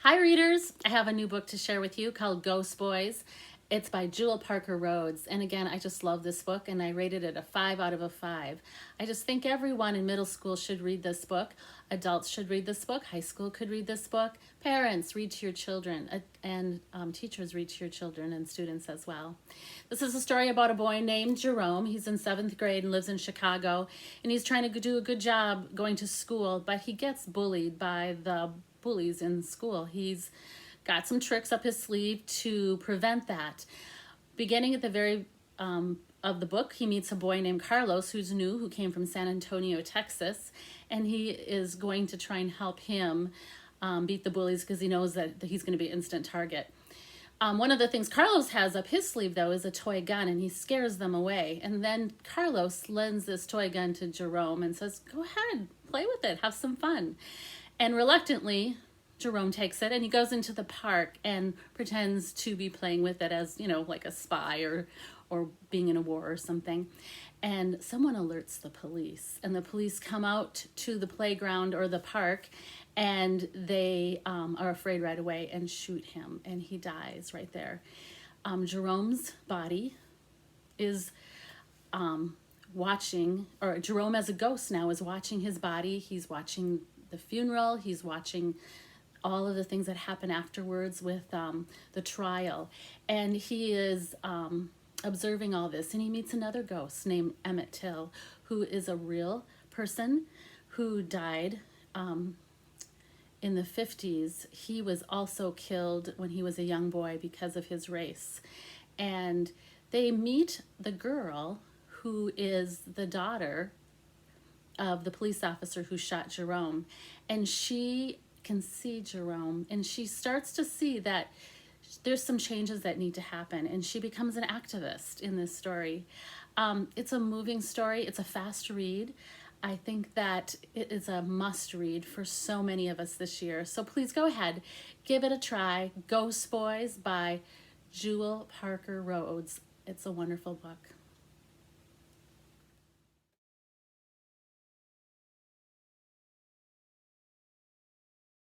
Hi readers, I have a new book to share with you called Ghost Boys. It's by Jewell Rhodes. And again, I just love this book and I rated it a 5 out of a 5. I just think everyone in middle school should read this book. Adults should read this book. High school could read this book. Parents, read to your children. And teachers, read to your children and students as well. This is a story about a boy named Jerome. He's in 7th grade and lives in Chicago. And he's trying to do a good job going to school, but he gets bullied by the bullies in school. He's got some tricks up his sleeve to prevent that. Beginning at the very of the book, he meets a boy named Carlos who's new, who came from San Antonio, Texas, and he is going to try and help him beat the bullies because he knows that he's going to be an instant target. One of the things Carlos has up his sleeve, though, is a toy gun, and he scares them away. And then Carlos lends this toy gun to Jerome and says, go ahead, play with it, have some fun. And reluctantly, Jerome takes it and he goes into the park and pretends to be playing with it as, like a spy or being in a war or something. And someone alerts the police, and the police come out to the playground or the park, and they are afraid right away and shoot him, and he dies right there. Jerome's body is watching, or Jerome as a ghost now is watching his body. He's watching the funeral. He's watching all of the things that happen afterwards with the trial. And he is observing all this. And he meets another ghost named Emmett Till, who is a real person who died in the 50s. He was also killed when he was a young boy because of his race. And they meet the girl who is the daughter of the police officer who shot Jerome, and she can see Jerome, and she starts to see that there's some changes that need to happen, and she becomes an activist in this story. It's a moving story. It's a fast read. I think that it is a must read for so many of us this year. So please go ahead, give it a try. Ghost Boys by Jewell Rhodes. It's a wonderful book.